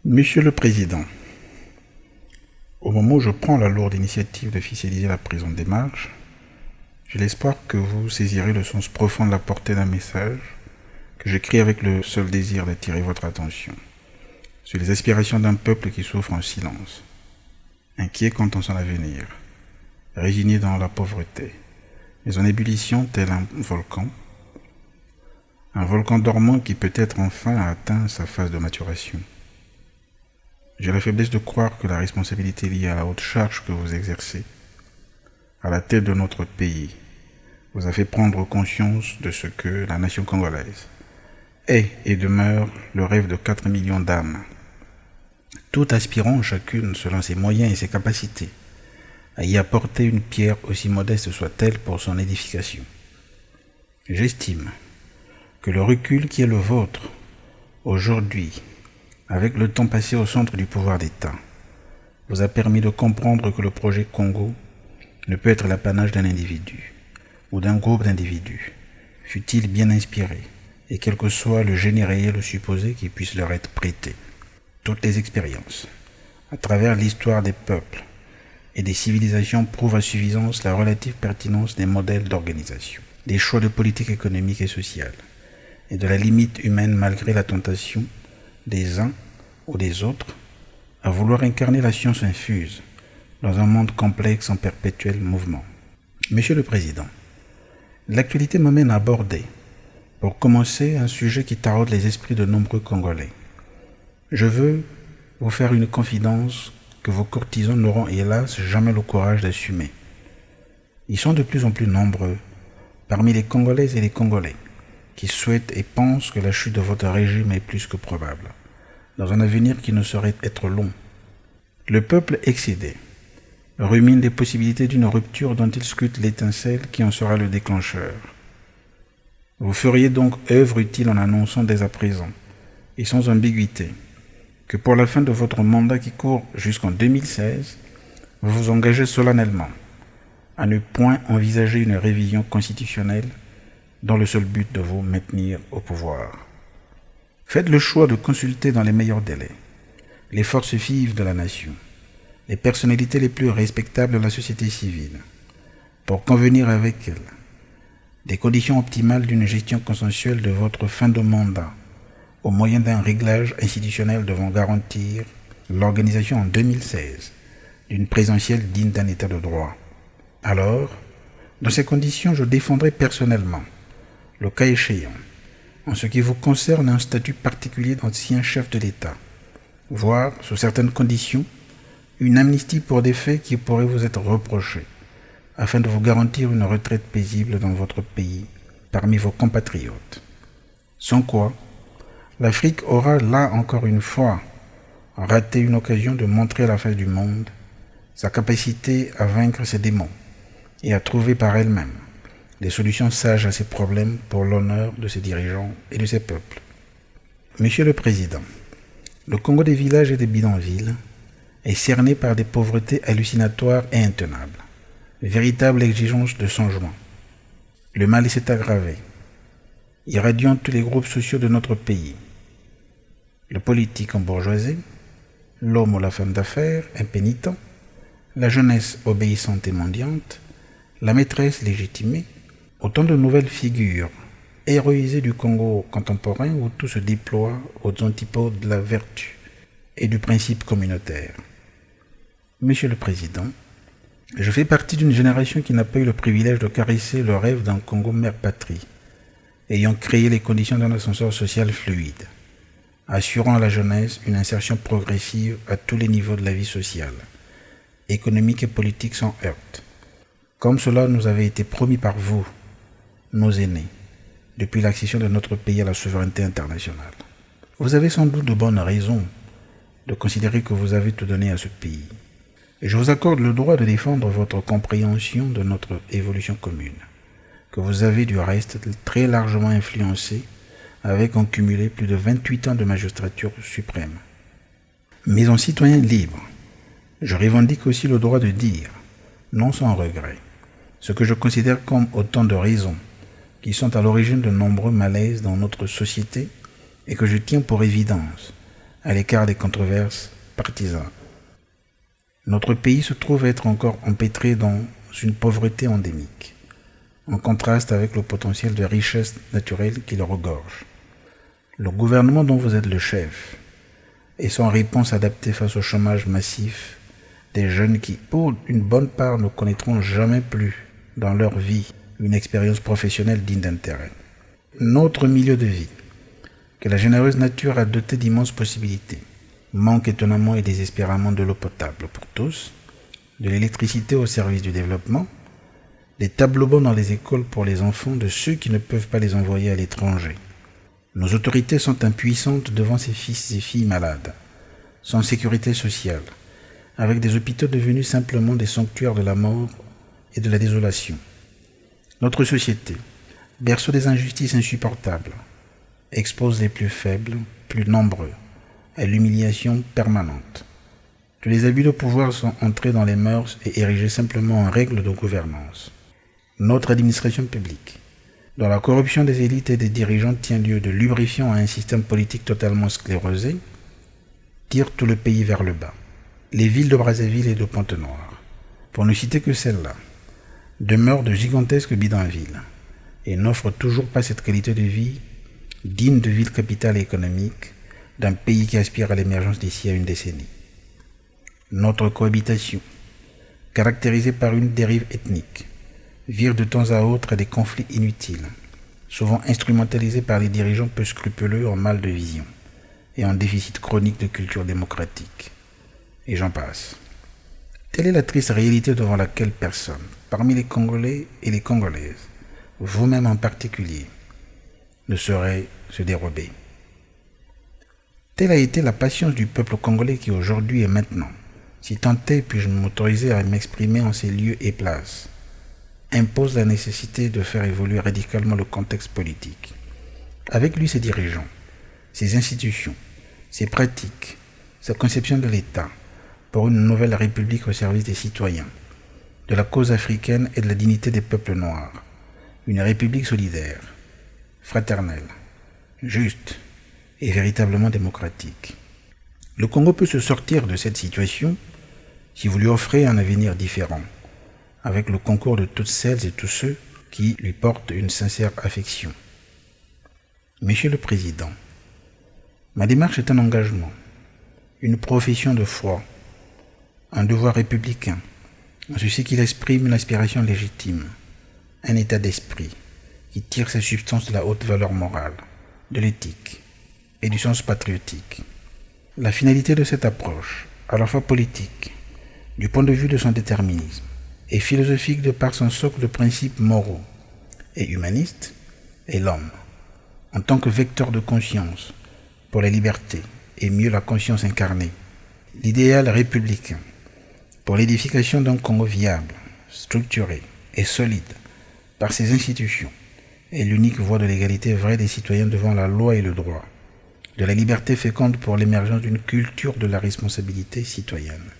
Monsieur le Président, au moment où je prends la lourde initiative d'officialiser la présente démarche, j'ai l'espoir que vous saisirez le sens profond de la portée d'un message que j'écris avec le seul désir d'attirer votre attention sur les aspirations d'un peuple qui souffre en silence, inquiet quant à son avenir, résigné dans la pauvreté, mais en ébullition tel un volcan dormant qui peut-être enfin a atteint sa phase de maturation. J'ai la faiblesse de croire que la responsabilité liée à la haute charge que vous exercez, à la tête de notre pays, vous a fait prendre conscience de ce que la nation congolaise est et demeure le rêve de 4 millions d'âmes, tout aspirant chacune selon ses moyens et ses capacités à y apporter une pierre aussi modeste soit-elle pour son édification. J'estime que le recul qui est le vôtre aujourd'hui, avec le temps passé au centre du pouvoir d'État, vous a permis de comprendre que le projet Congo ne peut être l'apanage d'un individu ou d'un groupe d'individus, fût-il bien inspiré, et quel que soit le génie réel supposé qui puisse leur être prêté. Toutes les expériences, à travers l'histoire des peuples et des civilisations, prouvent à suffisance la relative pertinence des modèles d'organisation, des choix de politique économique et sociale, et de la limite humaine malgré la tentation des uns ou des autres à vouloir incarner la science infuse dans un monde complexe en perpétuel mouvement. Monsieur le Président, l'actualité m'amène à aborder, pour commencer, un sujet qui taraude les esprits de nombreux Congolais. Je veux vous faire une confidence que vos courtisans n'auront hélas jamais le courage d'assumer. Ils sont de plus en plus nombreux parmi les Congolaises et les Congolais qui souhaitent et pensent que la chute de votre régime est plus que probable, dans un avenir qui ne saurait être long. Le peuple excédé rumine les possibilités d'une rupture dont il scrute l'étincelle qui en sera le déclencheur. Vous feriez donc œuvre utile en annonçant dès à présent, et sans ambiguïté, que pour la fin de votre mandat qui court jusqu'en 2016, vous vous engagez solennellement à ne point envisager une révision constitutionnelle dans le seul but de vous maintenir au pouvoir. Faites le choix de consulter dans les meilleurs délais les forces vives de la nation, les personnalités les plus respectables de la société civile, pour convenir avec elles des conditions optimales d'une gestion consensuelle de votre fin de mandat, au moyen d'un réglage institutionnel devant garantir l'organisation en 2016 d'une présidentielle digne d'un état de droit. Alors, dans ces conditions, je défendrai personnellement, le cas échéant, en ce qui vous concerne, un statut particulier d'ancien chef de l'État, voire, sous certaines conditions, une amnistie pour des faits qui pourraient vous être reprochés, afin de vous garantir une retraite paisible dans votre pays, parmi vos compatriotes. Sans quoi, l'Afrique aura, là encore une fois, raté une occasion de montrer à la face du monde sa capacité à vaincre ses démons et à trouver par elle-même des solutions sages à ses problèmes pour l'honneur de ses dirigeants et de ses peuples. Monsieur le Président, le Congo des villages et des bidonvilles est cerné par des pauvretés hallucinatoires et intenables, véritable exigence de changement. Le mal s'est aggravé, irradiant tous les groupes sociaux de notre pays. Le politique embourgeoisé, l'homme ou la femme d'affaires impénitent, la jeunesse obéissante et mendiante, la maîtresse légitimée, autant de nouvelles figures héroïsées du Congo contemporain où tout se déploie aux antipodes de la vertu et du principe communautaire. Monsieur le Président, je fais partie d'une génération qui n'a pas eu le privilège de caresser le rêve d'un Congo mère-patrie, ayant créé les conditions d'un ascenseur social fluide, assurant à la jeunesse une insertion progressive à tous les niveaux de la vie sociale, économique et politique sans heurts, comme cela nous avait été promis par vous, nos aînés, depuis l'accession de notre pays à la souveraineté internationale. Vous avez sans doute de bonnes raisons de considérer que vous avez tout donné à ce pays. Et je vous accorde le droit de défendre votre compréhension de notre évolution commune, que vous avez du reste très largement influencé avec en cumulé plus de 28 ans de magistrature suprême. Mais en citoyen libre, je revendique aussi le droit de dire, non sans regret, ce que je considère comme autant de raisons qui sont à l'origine de nombreux malaises dans notre société et que je tiens pour évidence, à l'écart des controverses partisanes. Notre pays se trouve être encore empêtré dans une pauvreté endémique, en contraste avec le potentiel de richesse naturelle qui le regorge. Le gouvernement dont vous êtes le chef et son réponse adaptée face au chômage massif des jeunes qui, pour une bonne part, ne connaîtront jamais plus dans leur vie une expérience professionnelle digne d'intérêt. Notre milieu de vie, que la généreuse nature a doté d'immenses possibilités, manque étonnamment et désespérément de l'eau potable pour tous, de l'électricité au service du développement, des tableaux blancs dans les écoles pour les enfants de ceux qui ne peuvent pas les envoyer à l'étranger. Nos autorités sont impuissantes devant ces fils et filles malades, sans sécurité sociale, avec des hôpitaux devenus simplement des sanctuaires de la mort et de la désolation. Notre société, berceau des injustices insupportables, expose les plus faibles, plus nombreux, à l'humiliation permanente. Tous les abus de pouvoir sont entrés dans les mœurs et érigés simplement en règles de gouvernance. Notre administration publique, dont la corruption des élites et des dirigeants tient lieu de lubrifiant à un système politique totalement sclérosé, tire tout le pays vers le bas. Les villes de Brazzaville et de Pointe-Noire, pour ne citer que celles-là, demeurent de gigantesques bidonvilles et n'offrent toujours pas cette qualité de vie digne de ville capitale économique d'un pays qui aspire à l'émergence d'ici à une décennie. Notre cohabitation, caractérisée par une dérive ethnique, vire de temps à autre à des conflits inutiles, souvent instrumentalisés par les dirigeants peu scrupuleux en mal de vision et en déficit chronique de culture démocratique. Et j'en passe. Telle est la triste réalité devant laquelle personne, parmi les Congolais et les Congolaises, vous-même en particulier, ne saurait se dérober. Telle a été la patience du peuple congolais qui aujourd'hui et maintenant, si tant est puis-je m'autoriser à m'exprimer en ces lieux et places, impose la nécessité de faire évoluer radicalement le contexte politique. Avec lui ses dirigeants, ses institutions, ses pratiques, sa conception de l'État, pour une nouvelle république au service des citoyens, de la cause africaine et de la dignité des peuples noirs, une république solidaire, fraternelle, juste et véritablement démocratique. Le Congo peut se sortir de cette situation si vous lui offrez un avenir différent, avec le concours de toutes celles et tous ceux qui lui portent une sincère affection. Monsieur le Président, ma démarche est un engagement, une profession de foi, un devoir républicain, en ceci qu'il exprime une aspiration légitime, un état d'esprit qui tire sa substance de la haute valeur morale, de l'éthique et du sens patriotique. La finalité de cette approche, à la fois politique, du point de vue de son déterminisme, et philosophique de par son socle de principes moraux et humanistes, est l'homme, en tant que vecteur de conscience pour la liberté et mieux la conscience incarnée, l'idéal républicain pour l'édification d'un Congo viable, structuré et solide par ses institutions est l'unique voie de l'égalité vraie des citoyens devant la loi et le droit, de la liberté féconde pour l'émergence d'une culture de la responsabilité citoyenne,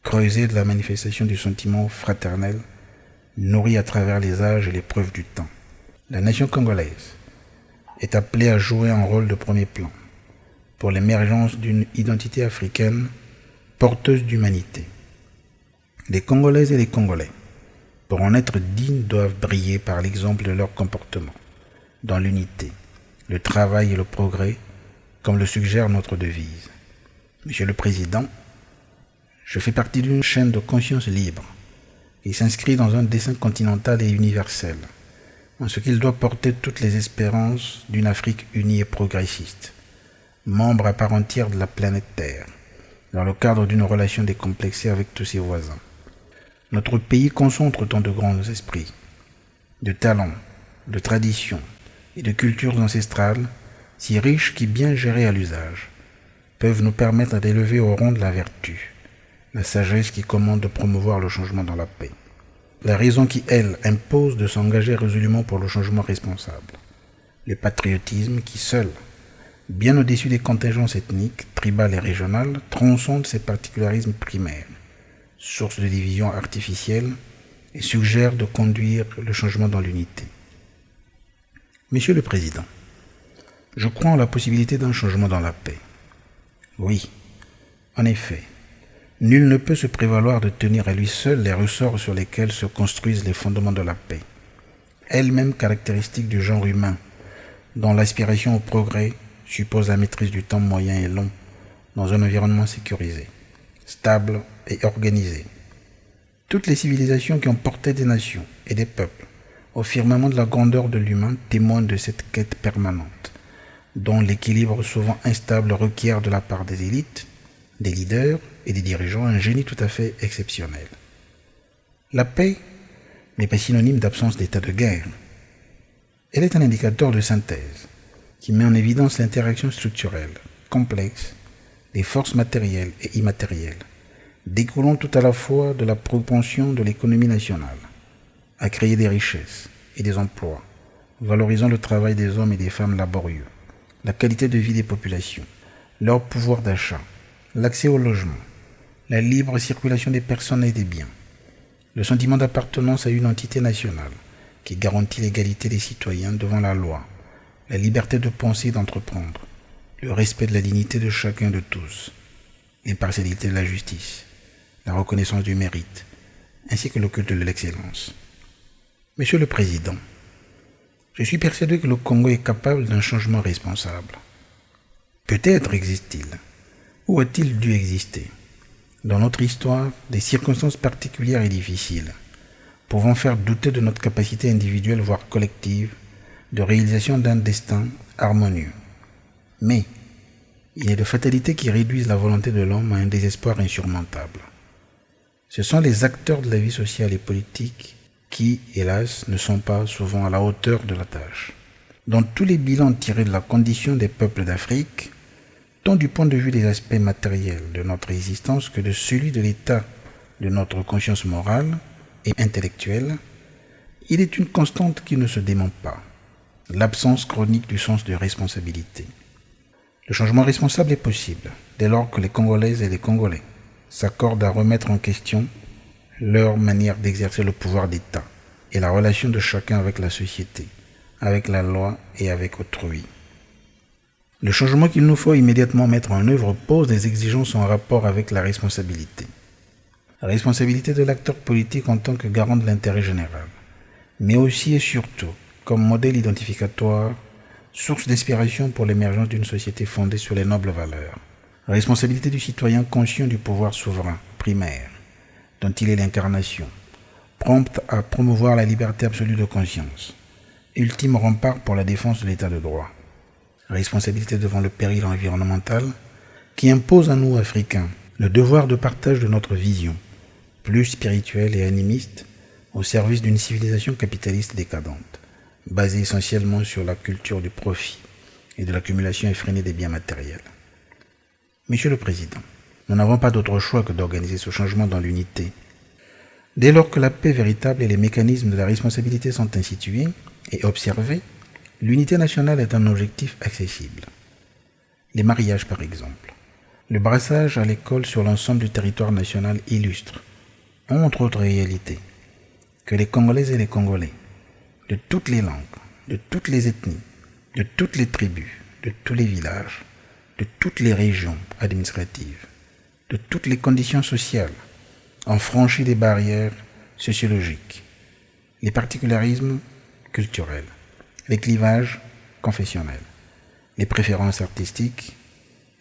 creusée de la manifestation du sentiment fraternel, nourri à travers les âges et les preuves du temps. La nation congolaise est appelée à jouer un rôle de premier plan pour l'émergence d'une identité africaine porteuse d'humanité. Les Congolaises et les Congolais, pour en être dignes, doivent briller par l'exemple de leur comportement, dans l'unité, le travail et le progrès, comme le suggère notre devise. Monsieur le Président, je fais partie d'une chaîne de conscience libre qui s'inscrit dans un dessein continental et universel, en ce qu'il doit porter toutes les espérances d'une Afrique unie et progressiste, membre à part entière de la planète Terre, dans le cadre d'une relation décomplexée avec tous ses voisins. Notre pays concentre tant de grands esprits, de talents, de traditions et de cultures ancestrales, si riches qui, bien gérés à l'usage, peuvent nous permettre d'élever au rang de la vertu, la sagesse qui commande de promouvoir le changement dans la paix, la raison qui, elle, impose de s'engager résolument pour le changement responsable, le patriotisme qui, seul, bien au-dessus des contingences ethniques, tribales et régionales, transcende ces particularismes primaires, source de division artificielle, et suggère de conduire le changement dans l'unité. Monsieur le Président, je crois en la possibilité d'un changement dans la paix. Oui, en effet, nul ne peut se prévaloir de tenir à lui seul les ressorts sur lesquels se construisent les fondements de la paix, elle-même caractéristique du genre humain, dont l'aspiration au progrès suppose la maîtrise du temps moyen et long dans un environnement sécurisé, stable et organisé. Toutes les civilisations qui ont porté des nations et des peuples au firmament de la grandeur de l'humain témoignent de cette quête permanente, dont l'équilibre souvent instable requiert de la part des élites, des leaders et des dirigeants un génie tout à fait exceptionnel. La paix n'est pas synonyme d'absence d'état de guerre. Elle est un indicateur de synthèse qui met en évidence l'interaction structurelle, complexe, des forces matérielles et immatérielles, découlant tout à la fois de la propension de l'économie nationale à créer des richesses et des emplois, valorisant le travail des hommes et des femmes laborieux, la qualité de vie des populations, leur pouvoir d'achat, l'accès au logement, la libre circulation des personnes et des biens, le sentiment d'appartenance à une entité nationale qui garantit l'égalité des citoyens devant la loi, la liberté de penser et d'entreprendre, le respect de la dignité de chacun de tous, l'impartialité de la justice, la reconnaissance du mérite, ainsi que le culte de l'excellence. Monsieur le Président, je suis persuadé que le Congo est capable d'un changement responsable. Peut-être existe-t-il, ou a-t-il dû exister, dans notre histoire, des circonstances particulières et difficiles, pouvant faire douter de notre capacité individuelle voire collective de réalisation d'un destin harmonieux. Mais il est de fatalités qui réduisent la volonté de l'homme à un désespoir insurmontable. Ce sont les acteurs de la vie sociale et politique qui, hélas, ne sont pas souvent à la hauteur de la tâche. Dans tous les bilans tirés de la condition des peuples d'Afrique, tant du point de vue des aspects matériels de notre existence que de celui de l'état de notre conscience morale et intellectuelle, il est une constante qui ne se dément pas, l'absence chronique du sens de responsabilité. Le changement responsable est possible dès lors que les Congolaises et les Congolais s'accordent à remettre en question leur manière d'exercer le pouvoir d'État et la relation de chacun avec la société, avec la loi et avec autrui. Le changement qu'il nous faut immédiatement mettre en œuvre pose des exigences en rapport avec la responsabilité. La responsabilité de l'acteur politique en tant que garant de l'intérêt général, mais aussi et surtout comme modèle identificatoire, source d'inspiration pour l'émergence d'une société fondée sur les nobles valeurs. La responsabilité du citoyen conscient du pouvoir souverain, primaire, dont il est l'incarnation, prompte à promouvoir la liberté absolue de conscience, ultime rempart pour la défense de l'état de droit. Responsabilité devant le péril environnemental qui impose à nous, Africains, le devoir de partage de notre vision, plus spirituelle et animiste, au service d'une civilisation capitaliste décadente, basée essentiellement sur la culture du profit et de l'accumulation effrénée des biens matériels. Monsieur le Président, nous n'avons pas d'autre choix que d'organiser ce changement dans l'unité. Dès lors que la paix véritable et les mécanismes de la responsabilité sont institués et observés, l'unité nationale est un objectif accessible. Les mariages, par exemple. Le brassage à l'école sur l'ensemble du territoire national illustre, entre autres réalités, que les Congolaises et les Congolais, de toutes les langues, de toutes les ethnies, de toutes les tribus, de tous les villages, de toutes les régions administratives, de toutes les conditions sociales, ont franchi des barrières sociologiques, les particularismes culturels, les clivages confessionnels, les préférences artistiques,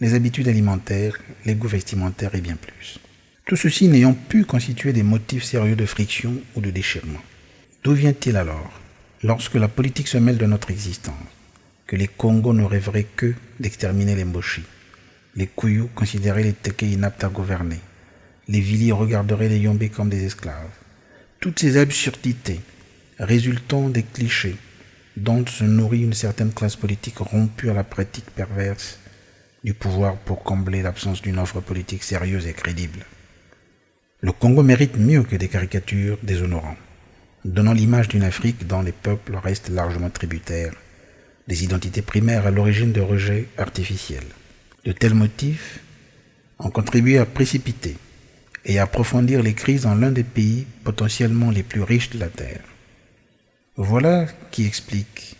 les habitudes alimentaires, les goûts vestimentaires et bien plus. Tout ceci n'ayant pu constituer des motifs sérieux de friction ou de déchirement. D'où vient-il alors, lorsque la politique se mêle de notre existence, que les Congos ne rêveraient que d'exterminer les Mboshi, les Kouyou considéraient les Teke inaptes à gouverner, les Vili regarderaient les Yombé comme des esclaves. Toutes ces absurdités résultant des clichés dont se nourrit une certaine classe politique rompue à la pratique perverse du pouvoir pour combler l'absence d'une offre politique sérieuse et crédible. Le Congo mérite mieux que des caricatures déshonorantes, donnant l'image d'une Afrique dont les peuples restent largement tributaires, des identités primaires à l'origine de rejets artificiels. De tels motifs ont contribué à précipiter et à approfondir les crises dans l'un des pays potentiellement les plus riches de la Terre. Voilà qui explique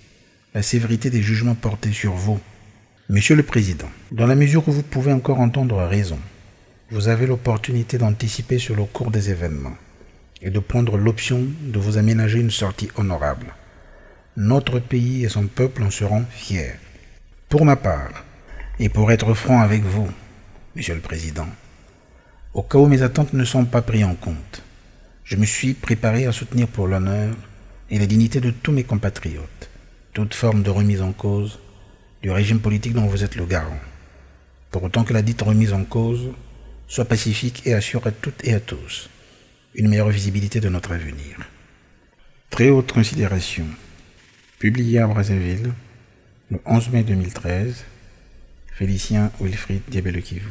la sévérité des jugements portés sur vous, Monsieur le Président, dans la mesure où vous pouvez encore entendre raison, vous avez l'opportunité d'anticiper sur le cours des événements et de prendre l'option de vous aménager une sortie honorable. Notre pays et son peuple en seront fiers. Pour ma part, et pour être franc avec vous, Monsieur le Président, au cas où mes attentes ne sont pas prises en compte, je me suis préparé à soutenir pour l'honneur et la dignité de tous mes compatriotes toute forme de remise en cause du régime politique dont vous êtes le garant, pour autant que la dite remise en cause soit pacifique et assure à toutes et à tous une meilleure visibilité de notre avenir. Très haute considération. Publié à Brazzaville, le 11 mai 2013, Félicien Wilfried Diabelo-Kivu.